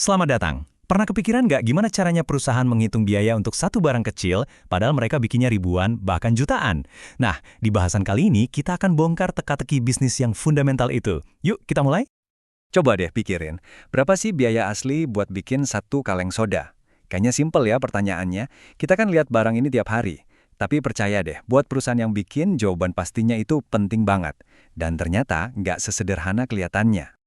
Selamat datang. Pernah kepikiran nggak gimana caranya perusahaan menghitung biaya untuk satu barang kecil, padahal mereka bikinnya ribuan, bahkan jutaan? Nah, di bahasan kali ini kita akan bongkar teka-teki bisnis yang fundamental itu. Yuk, kita mulai? Coba deh pikirin, berapa sih biaya asli buat bikin satu kaleng soda? Kayaknya simpel ya pertanyaannya. Kita kan lihat barang ini tiap hari. Tapi percaya deh, buat perusahaan yang bikin, jawaban pastinya itu penting banget. Dan ternyata nggak sesederhana kelihatannya.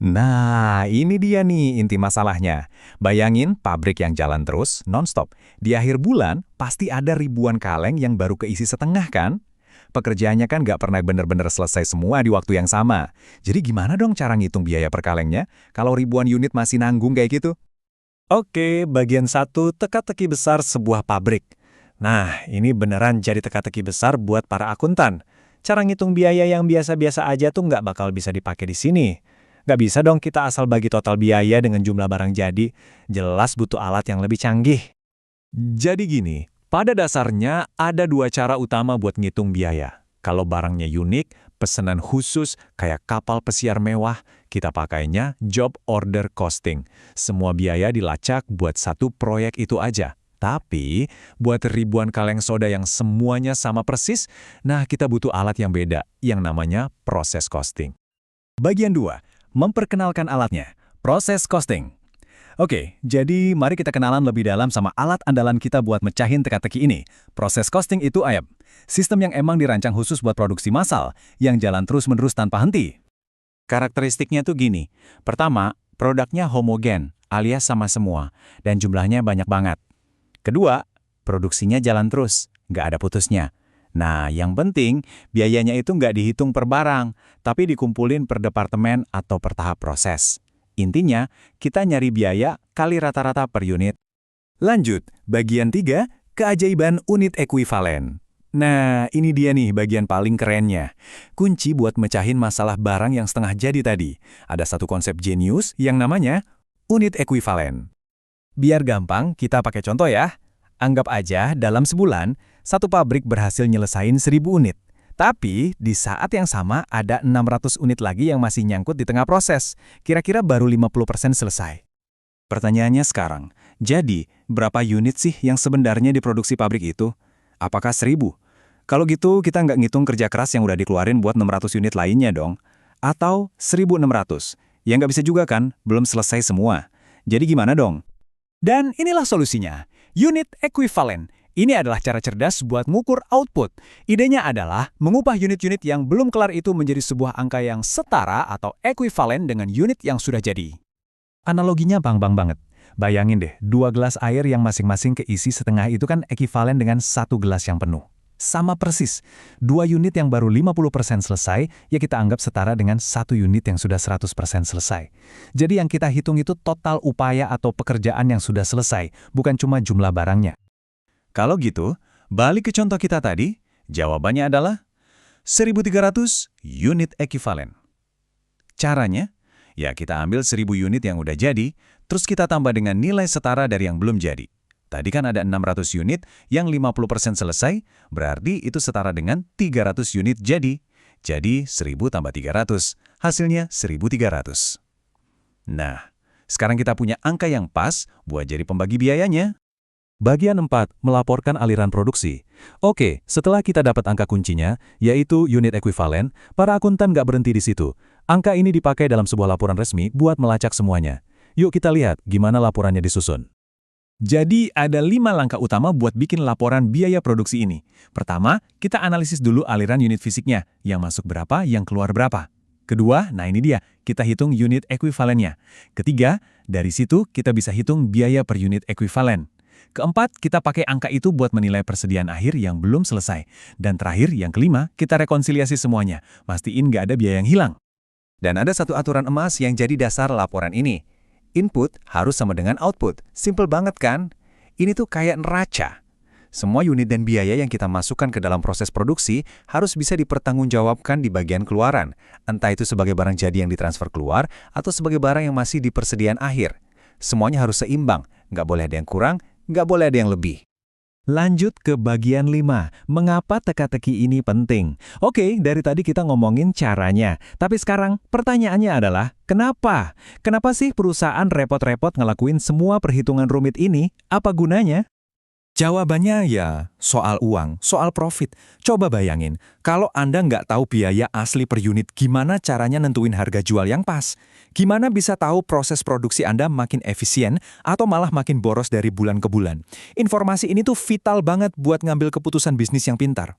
Nah, ini dia nih inti masalahnya. Bayangin pabrik yang jalan terus, non-stop. Di akhir bulan, pasti ada ribuan kaleng yang baru keisi setengah kan? Pekerjaannya kan nggak pernah bener-bener selesai semua di waktu yang sama. Jadi gimana dong cara ngitung biaya per kalengnya, kalau ribuan unit masih nanggung kayak gitu? Oke, bagian satu teka-teki besar sebuah pabrik. Nah, ini beneran jadi teka-teki besar buat para akuntan. Cara ngitung biaya yang biasa-biasa aja tuh nggak bakal bisa dipakai di sini. Nggak bisa dong kita asal bagi total biaya dengan jumlah barang jadi. Jelas butuh alat yang lebih canggih. Jadi gini, pada dasarnya ada dua cara utama buat ngitung biaya. Kalau barangnya unik, pesanan khusus kayak kapal pesiar mewah, kita pakainya job order costing. Semua biaya dilacak buat satu proyek itu aja. Tapi, buat ribuan kaleng soda yang semuanya sama persis, nah kita butuh alat yang beda, yang namanya proses costing. Bagian 2, memperkenalkan alatnya, proses costing. Oke, jadi mari kita kenalan lebih dalam sama alat andalan kita buat mecahin teka-teki ini. Proses costing itu AYAP, sistem yang emang dirancang khusus buat produksi massal, yang jalan terus-menerus tanpa henti. Karakteristiknya tuh gini. Pertama, produknya homogen, alias sama semua, dan jumlahnya banyak banget. Kedua, produksinya jalan terus, nggak ada putusnya. Nah, yang penting, biayanya itu nggak dihitung per barang, tapi dikumpulin per departemen atau per tahap proses. Intinya, kita nyari biaya kali rata-rata per unit. Lanjut, bagian 3, keajaiban unit ekuivalen. Nah, ini dia nih bagian paling kerennya. Kunci buat mecahin masalah barang yang setengah jadi tadi. Ada satu konsep jenius yang namanya unit ekuivalen. Biar gampang, kita pakai contoh ya. Anggap aja dalam sebulan, satu pabrik berhasil nyelesain 1000 unit. Tapi, di saat yang sama ada 600 unit lagi yang masih nyangkut di tengah proses. Kira-kira baru 50% selesai. Pertanyaannya sekarang, jadi berapa unit sih yang sebenarnya diproduksi pabrik itu? Apakah 1000? Kalau gitu, kita nggak ngitung kerja keras yang udah dikeluarin buat 600 unit lainnya dong. Atau 1600. Ya nggak bisa juga kan, belum selesai semua. Jadi gimana dong? Dan inilah solusinya, unit ekuivalen. Ini adalah cara cerdas buat ngukur output. Idenya adalah mengubah unit-unit yang belum kelar itu menjadi sebuah angka yang setara atau ekuivalen dengan unit yang sudah jadi. Analoginya bang banget. Bayangin deh, 2 gelas air yang masing-masing keisi setengah itu kan ekuivalen dengan 1 gelas yang penuh. Sama persis, 2 unit yang baru 50% selesai, ya kita anggap setara dengan 1 unit yang sudah 100% selesai. Jadi yang kita hitung itu total upaya atau pekerjaan yang sudah selesai, bukan cuma jumlah barangnya. Kalau gitu, balik ke contoh kita tadi, jawabannya adalah 1300 unit ekuivalen. Caranya, ya kita ambil 1000 unit yang udah jadi, terus kita tambah dengan nilai setara dari yang belum jadi. Tadi kan ada 600 unit yang 50% selesai, berarti itu setara dengan 300 unit jadi. Jadi 1000 tambah 300, hasilnya 1300. Nah, sekarang kita punya angka yang pas buat jadi pembagi biayanya. Bagian 4, melaporkan aliran produksi. Oke, setelah kita dapat angka kuncinya, yaitu unit ekuivalen, para akuntan nggak berhenti di situ. Angka ini dipakai dalam sebuah laporan resmi buat melacak semuanya. Yuk kita lihat gimana laporannya disusun. Jadi ada 5 langkah utama buat bikin laporan biaya produksi ini. Pertama, kita analisis dulu aliran unit fisiknya, yang masuk berapa, yang keluar berapa. Kedua, nah ini dia, kita hitung unit ekuivalennya. Ketiga, dari situ kita bisa hitung biaya per unit ekuivalen. Keempat, kita pakai angka itu buat menilai persediaan akhir yang belum selesai. Dan terakhir, yang kelima, kita rekonsiliasi semuanya. Mastiin nggak ada biaya yang hilang. Dan ada satu aturan emas yang jadi dasar laporan ini. Input harus sama dengan output. Simple banget kan? Ini tuh kayak neraca. Semua unit dan biaya yang kita masukkan ke dalam proses produksi harus bisa dipertanggungjawabkan di bagian keluaran. Entah itu sebagai barang jadi yang ditransfer keluar atau sebagai barang yang masih di persediaan akhir. Semuanya harus seimbang. Nggak boleh ada yang kurang, nggak boleh ada yang lebih. Lanjut ke bagian 5. Mengapa teka-teki ini penting? Oke, dari tadi kita ngomongin caranya. Tapi sekarang pertanyaannya adalah, kenapa? Kenapa sih perusahaan repot-repot ngelakuin semua perhitungan rumit ini? Apa gunanya? Jawabannya ya soal uang, soal profit. Coba bayangin, kalau Anda nggak tahu biaya asli per unit, gimana caranya nentuin harga jual yang pas? Gimana bisa tahu proses produksi Anda makin efisien atau malah makin boros dari bulan ke bulan? Informasi ini tuh vital banget buat ngambil keputusan bisnis yang pintar.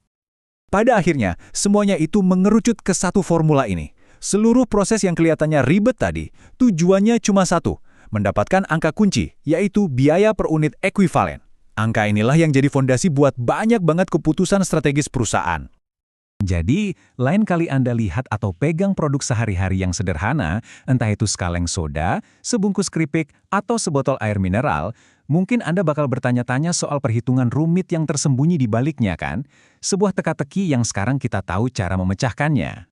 Pada akhirnya, semuanya itu mengerucut ke satu formula ini. Seluruh proses yang kelihatannya ribet tadi, tujuannya cuma satu, mendapatkan angka kunci, yaitu biaya per unit ekuivalen. Angka inilah yang jadi fondasi buat banyak banget keputusan strategis perusahaan. Jadi, lain kali Anda lihat atau pegang produk sehari-hari yang sederhana, entah itu sekaleng soda, sebungkus keripik, atau sebotol air mineral, mungkin Anda bakal bertanya-tanya soal perhitungan rumit yang tersembunyi di baliknya kan? Sebuah teka-teki yang sekarang kita tahu cara memecahkannya.